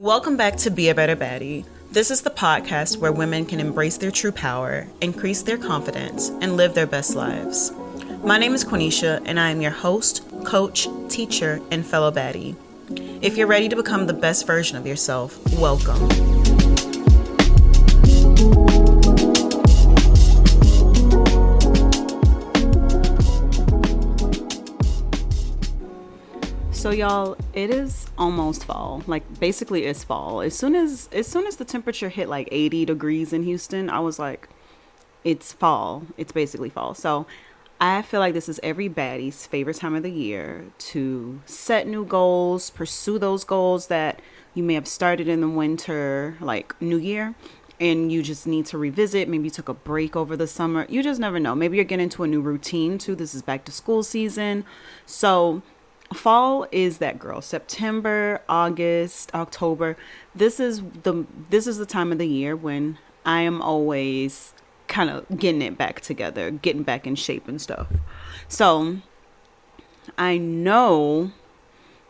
Welcome back to Be a Better Baddie. This is the podcast where women can embrace their true power, increase their confidence, and live their best lives. My name is Quenisha, and I am your host, coach, teacher, and fellow baddie. If you're ready to become the best version of yourself, welcome. So y'all, it is almost fall. Like basically it's fall. As soon as the temperature hit like 80 degrees in Houston, I was like, it's fall. It's basically fall. So I feel like this is every baddie's favorite time of the year to set new goals, pursue those goals that you may have started in the winter, like New Year, and you just need to revisit. Maybe you took a break over the summer. You just never know. Maybe you're getting into a new routine too. This is back to school season. So fall is that girl. September, August, October. This is the time of the year when I am always kind of getting it back together, getting back in shape and stuff. So I know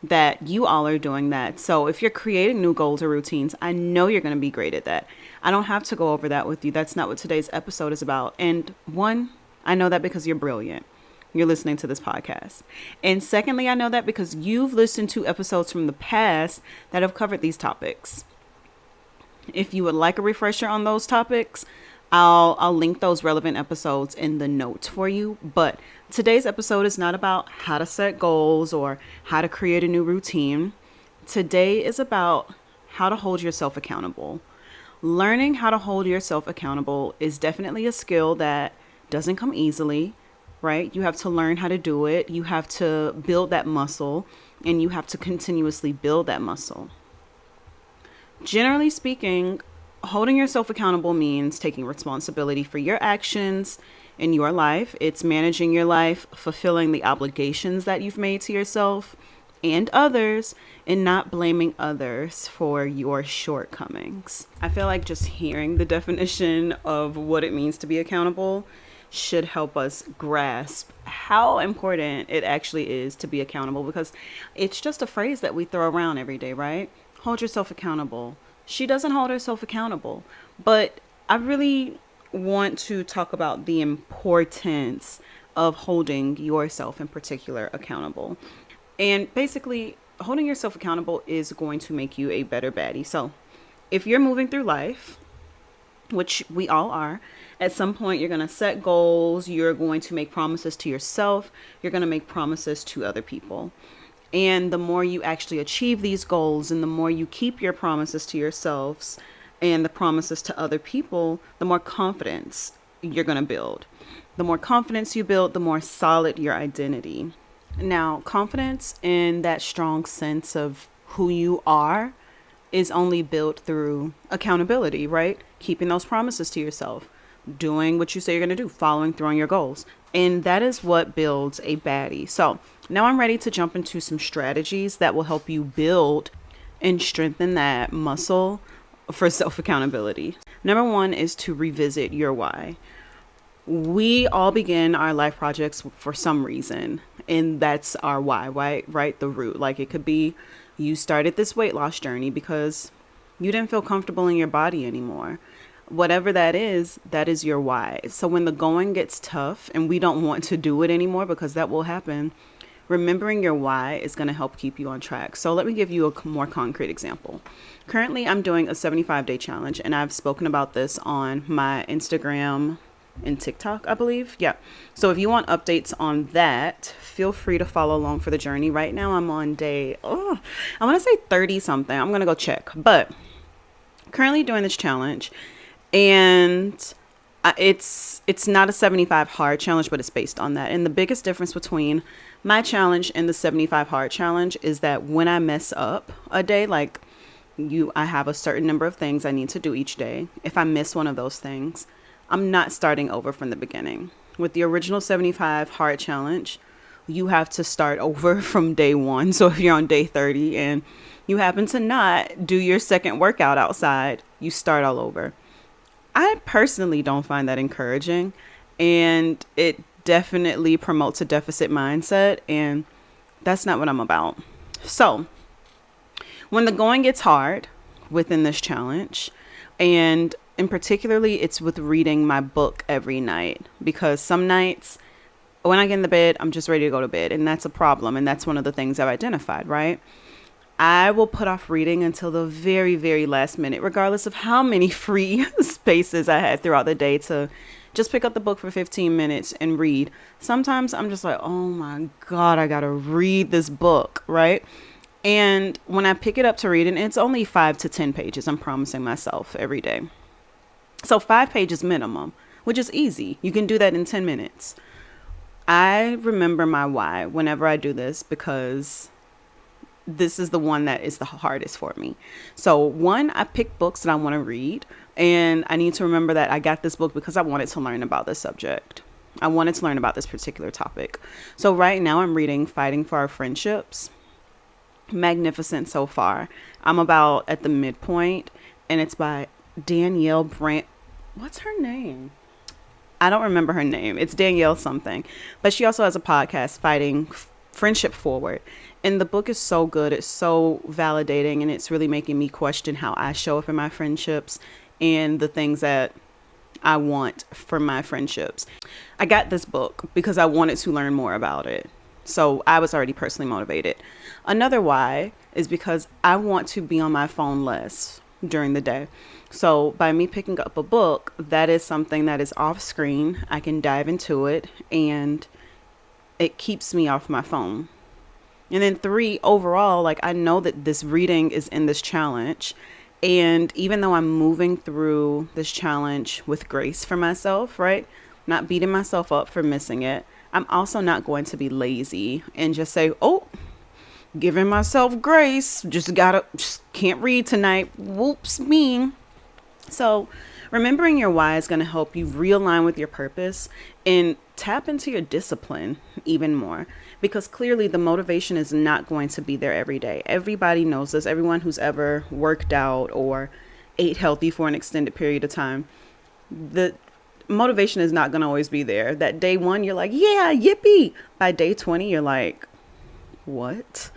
that you all are doing that. So if you're creating new goals or routines, I know you're going to be great at that. I don't have to go over that with you. That's not what today's episode is about. And one, I know that because you're brilliant. You're listening to this podcast. And secondly, I know that because you've listened to episodes from the past that have covered these topics. If you would like a refresher on those topics, I'll link those relevant episodes in the notes for you. But today's episode is not about how to set goals or how to create a new routine. Today is about how to hold yourself accountable. Learning how to hold yourself accountable is definitely a skill that doesn't come easily. Right? You have to learn how to do it. You have to build that muscle, and you have to continuously build that muscle. Generally speaking, holding yourself accountable means taking responsibility for your actions in your life. It's managing your life, fulfilling the obligations that you've made to yourself and others, and not blaming others for your shortcomings. I feel like just hearing the definition of what it means to be accountable should help us grasp how important it actually is to be accountable, because it's just a phrase that we throw around every day, right? Hold yourself accountable. She doesn't hold herself accountable, but I really want to talk about the importance of holding yourself in particular accountable. And basically, holding yourself accountable is going to make you a better baddie. So if you're moving through life, which we all are, at some point you're going to set goals, you're going to make promises to yourself, you're going to make promises to other people. And the more you actually achieve these goals and the more you keep your promises to yourselves and the promises to other people, the more confidence you're going to build. The more confidence you build, the more solid your identity. Now, confidence in that strong sense of who you are is only built through accountability, right? Keeping those promises to yourself, doing what you say you're going to do, following through on your goals. And that is what builds a baddie. So now I'm ready to jump into some strategies that will help you build and strengthen that muscle for self-accountability. Number one is to revisit your why. We all begin our life projects for some reason, and that's our why, right? The root. Like it could be you started this weight loss journey because you didn't feel comfortable in your body anymore. Whatever that is your why. So when the going gets tough and we don't want to do it anymore, because that will happen, remembering your why is going to help keep you on track. So let me give you a more concrete example. Currently, I'm doing a 75-day challenge, and I've spoken about this on my Instagram and TikTok, I believe. Yeah. So if you want updates on that, feel free to follow along for the journey. Right now, I'm on day, I want to say 30 something. I'm going to go check. But currently doing this challenge, and it's not a 75 hard challenge, but it's based on that. And the biggest difference between my challenge and the 75 hard challenge is that when I mess up a day, like I have a certain number of things I need to do each day. If I miss one of those things, I'm not starting over from the beginning. With the original 75 hard challenge, you have to start over from day one. So if you're on day 30 and you happen to not do your second workout outside, you start all over. I personally don't find that encouraging, and it definitely promotes a deficit mindset, and that's not what I'm about. So when the going gets hard, within this challenge. And in particularly, it's with reading my book every night, because some nights when I get in the bed, I'm just ready to go to bed. And that's a problem. And that's one of the things I've identified, right? I will put off reading until the very, very last minute, regardless of how many free spaces I had throughout the day to just pick up the book for 15 minutes and read. Sometimes I'm just like, oh my God, I got to read this book, right? And when I pick it up to read, and it's only 5 to 10 pages, I'm promising myself every day. So 5 pages minimum, which is easy. You can do that in 10 minutes. I remember my why whenever I do this, because this is the one that is the hardest for me. So one, I pick books that I want to read, and I need to remember that I got this book because I wanted to learn about this subject. I wanted to learn about this particular topic. So right now I'm reading Fighting for Our Friendships. Magnificent so far. I'm about at the midpoint, and it's by Danielle Brand. What's her name? I don't remember her name. It's Danielle something, but she also has a podcast, Fighting Friendship Forward. And the book is so good. It's so validating, and it's really making me question how I show up in my friendships and the things that I want for my friendships. I got this book because I wanted to learn more about it. So I was already personally motivated. Another why is because I want to be on my phone less during the day. So by me picking up a book, that is something that is off screen. I can dive into it, and it keeps me off my phone. And then 3, overall, like, I know that this reading is in this challenge. And even though I'm moving through this challenge with grace for myself, right? Not beating myself up for missing it. I'm also not going to be lazy and just say, oh, giving myself grace, just can't read tonight. Whoops me. So remembering your why is going to help you realign with your purpose and tap into your discipline even more, because clearly the motivation is not going to be there every day. Everybody knows this. Everyone who's ever worked out or ate healthy for an extended period of time, the motivation is not going to always be there. That day 1, you're like, yeah, yippee. By day 20, you're like, what?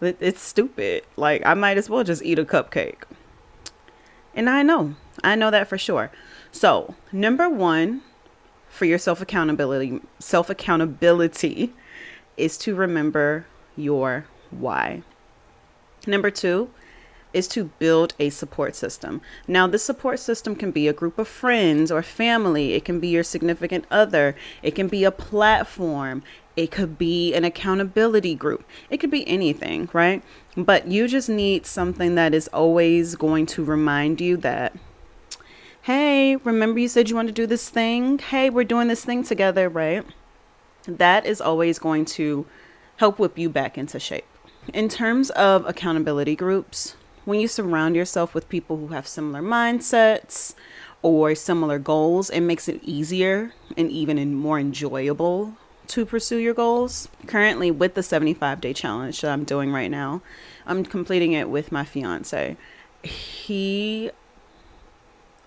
It's stupid. Like, I might as well just eat a cupcake. And I know that for sure. So number 1 for your self-accountability is to remember your why. Number 2 is to build a support system. Now, this support system can be a group of friends or family. It can be your significant other. It can be a platform. It could be an accountability group. It could be anything, right? But you just need something that is always going to remind you that, hey, remember you said you want to do this thing? Hey, we're doing this thing together, right? That is always going to help whip you back into shape. In terms of accountability groups, when you surround yourself with people who have similar mindsets or similar goals, it makes it easier and even more enjoyable to pursue your goals. Currently, with the 75-day challenge that I'm doing right now, I'm completing it with my fiance. He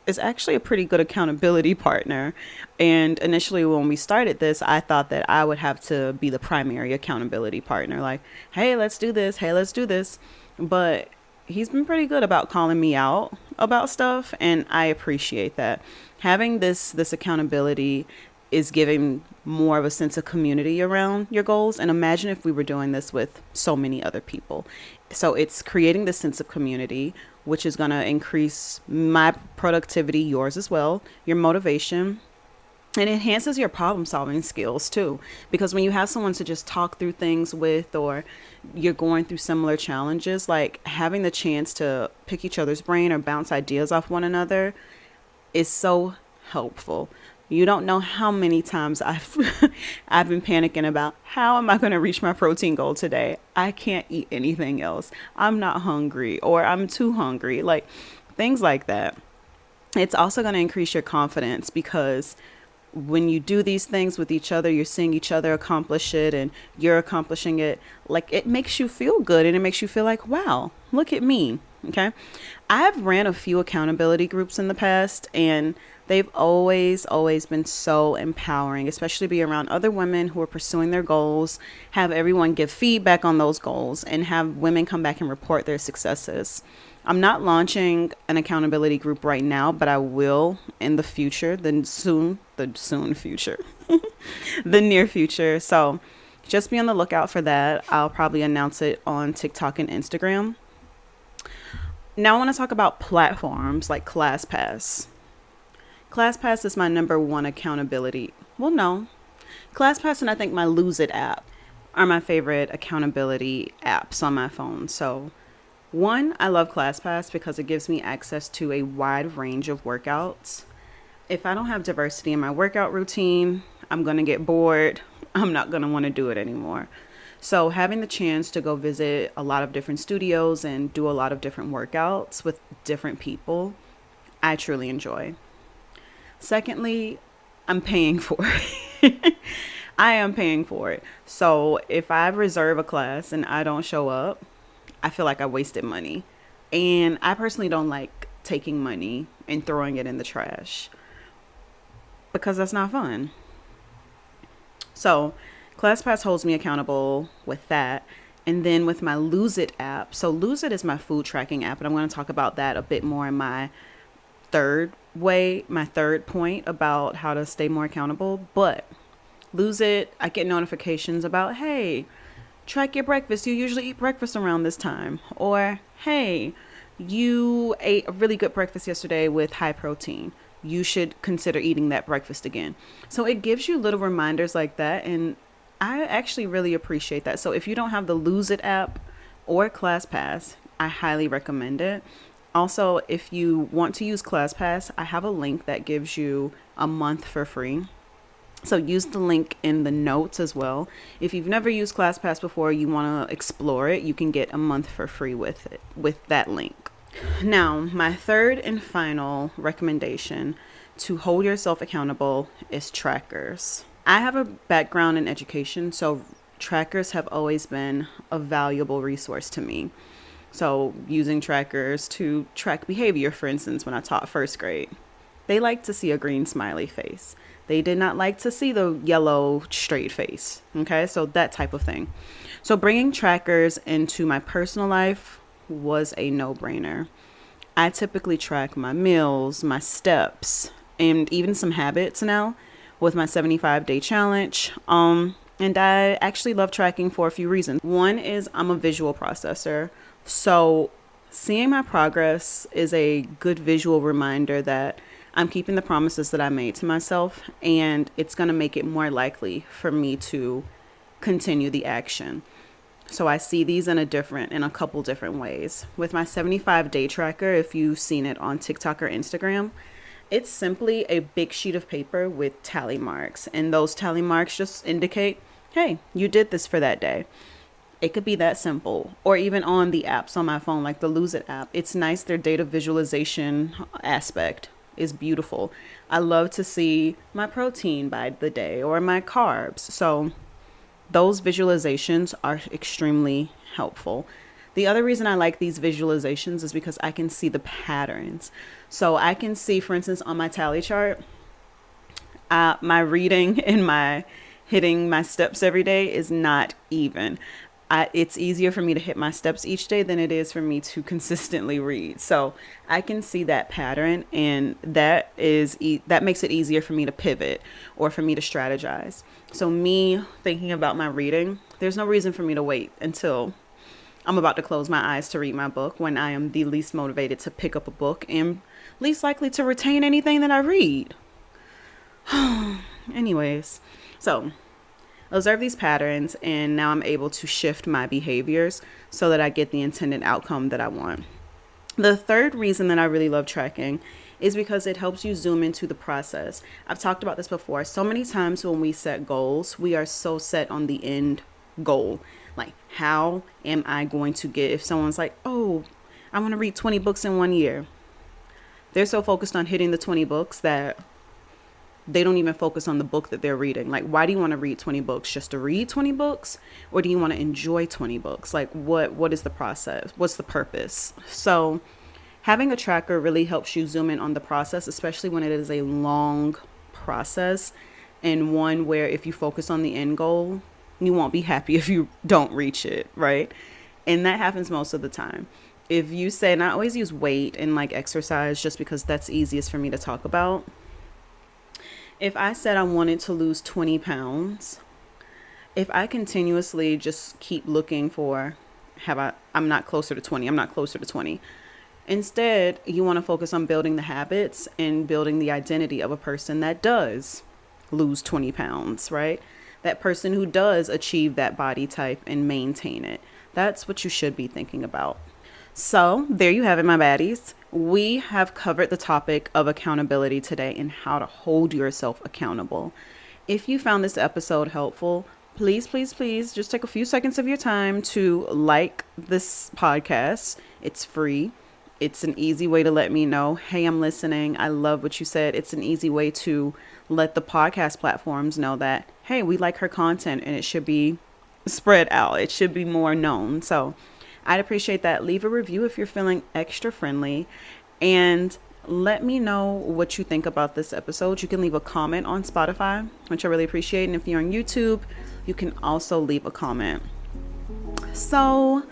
is actually a pretty good accountability partner. And initially when we started this, I thought that I would have to be the primary accountability partner. Like, hey, let's do this. Hey, let's do this. But he's been pretty good about calling me out about stuff. And I appreciate that. Having this accountability is giving more of a sense of community around your goals. And imagine if we were doing this with so many other people. So it's creating this sense of community, which is going to increase my productivity, yours as well, your motivation, and enhances your problem solving skills too. Because when you have someone to just talk through things with, or you're going through similar challenges, like having the chance to pick each other's brain or bounce ideas off one another is so helpful. You don't know how many times I've been panicking about, how am I going to reach my protein goal today? I can't eat anything else. I'm not hungry, or I'm too hungry. Like things like that. It's also going to increase your confidence, because when you do these things with each other, you're seeing each other accomplish it and you're accomplishing it. Like it makes you feel good, and it makes you feel like, wow, look at me. Okay. I've ran a few accountability groups in the past, and they've always been so empowering, especially be around other women who are pursuing their goals, have everyone give feedback on those goals, and have women come back and report their successes. I'm not launching an accountability group right now, but I will in the future, the soon future, the near future. So just be on the lookout for that. I'll probably announce it on TikTok and Instagram. Now I want to talk about platforms like ClassPass. ClassPass is my number one accountability. Well, no. ClassPass and I think my Lose It app are my favorite accountability apps on my phone. So, one, I love ClassPass because it gives me access to a wide range of workouts. If I don't have diversity in my workout routine, I'm going to get bored. I'm not going to want to do it anymore. So having the chance to go visit a lot of different studios and do a lot of different workouts with different people, I truly enjoy. Secondly, I'm paying for it. I am paying for it. So if I reserve a class and I don't show up, I feel like I wasted money. And I personally don't like taking money and throwing it in the trash because that's not fun. So ClassPass holds me accountable with that. And then with my Lose It app. So Lose It is my food tracking app. And I'm going to talk about that a bit more in my third point about how to stay more accountable. But Lose It, I get notifications about, hey, track your breakfast. You usually eat breakfast around this time. Or, hey, you ate a really good breakfast yesterday with high protein. You should consider eating that breakfast again. So it gives you little reminders like that. And I actually really appreciate that. So if you don't have the Lose It app or ClassPass, I highly recommend it. Also, if you want to use ClassPass, I have a link that gives you a month for free. So use the link in the notes as well. If you've never used ClassPass before, you want to explore it, you can get a month for free with it, with that link. Now, my third and final recommendation to hold yourself accountable is trackers. I have a background in education, so trackers have always been a valuable resource to me. So using trackers to track behavior, for instance, when I taught first grade, they like to see a green smiley face. They did not like to see the yellow straight face. Okay, so that type of thing. So bringing trackers into my personal life was a no-brainer. I typically track my meals, my steps, and even some habits now with my 75-day challenge. And I actually love tracking for a few reasons. One is I'm a visual processor. So seeing my progress is a good visual reminder that I'm keeping the promises that I made to myself, and it's going to make it more likely for me to continue the action. So I see these in a couple different ways. With my 75-day tracker, if you've seen it on TikTok or Instagram, it's simply a big sheet of paper with tally marks. And those tally marks just indicate, hey, you did this for that day. It could be that simple. Or even on the apps on my phone, like the Lose It app. It's nice, their data visualization aspect is beautiful. I love to see my protein by the day or my carbs. So those visualizations are extremely helpful. The other reason I like these visualizations is because I can see the patterns. So I can see, for instance, on my tally chart, my reading and my hitting my steps every day is not even. It's easier for me to hit my steps each day than it is for me to consistently read. So I can see that pattern, and that makes it easier for me to pivot or for me to strategize. So me thinking about my reading, there's no reason for me to wait until I'm about to close my eyes to read my book when I am the least motivated to pick up a book and least likely to retain anything that I read. Anyways, so observe these patterns, and now I'm able to shift my behaviors so that I get the intended outcome that I want. The third reason that I really love tracking is because it helps you zoom into the process. I've talked about this before. So many times when we set goals, we are so set on the end goal. Like, how am I going to get, if someone's like, oh, I want to read 20 books in 1 year. They're so focused on hitting the 20 books that they don't even focus on the book that they're reading. Like, why do you want to read 20 books? Just to read 20 books? Or do you want to enjoy 20 books? Like, what is the process? What's the purpose? So having a tracker really helps you zoom in on the process, especially when it is a long process and one where if you focus on the end goal, you won't be happy if you don't reach it, right? And that happens most of the time. if you say, and I always use weight and like exercise just because that's easiest for me to talk about. If I said I wanted to lose 20 pounds, if I continuously just keep looking for, I'm not closer to 20, I'm not closer to 20. Instead, you want to focus on building the habits and building the identity of a person that does lose 20 pounds, right? That person who does achieve that body type and maintain it. That's what you should be thinking about. So there you have it, my baddies. We have covered the topic of accountability today and how to hold yourself accountable. If you found this episode helpful, please, please, please just take a few seconds of your time to like this podcast. It's free. It's an easy way to let me know, hey, I'm listening. I love what you said. It's an easy way to let the podcast platforms know that, hey, we like her content and it should be spread out. It should be more known. So I'd appreciate that. Leave a review if you're feeling extra friendly, and let me know what you think about this episode. You can leave a comment on Spotify, which I really appreciate. And if you're on YouTube, you can also leave a comment. So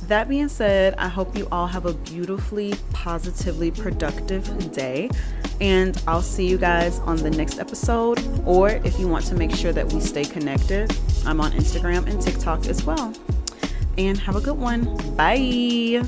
that being said, I hope you all have a beautifully, positively productive day. And I'll see you guys on the next episode. Or if you want to make sure that we stay connected, I'm on Instagram and TikTok as well. And have a good one. Bye.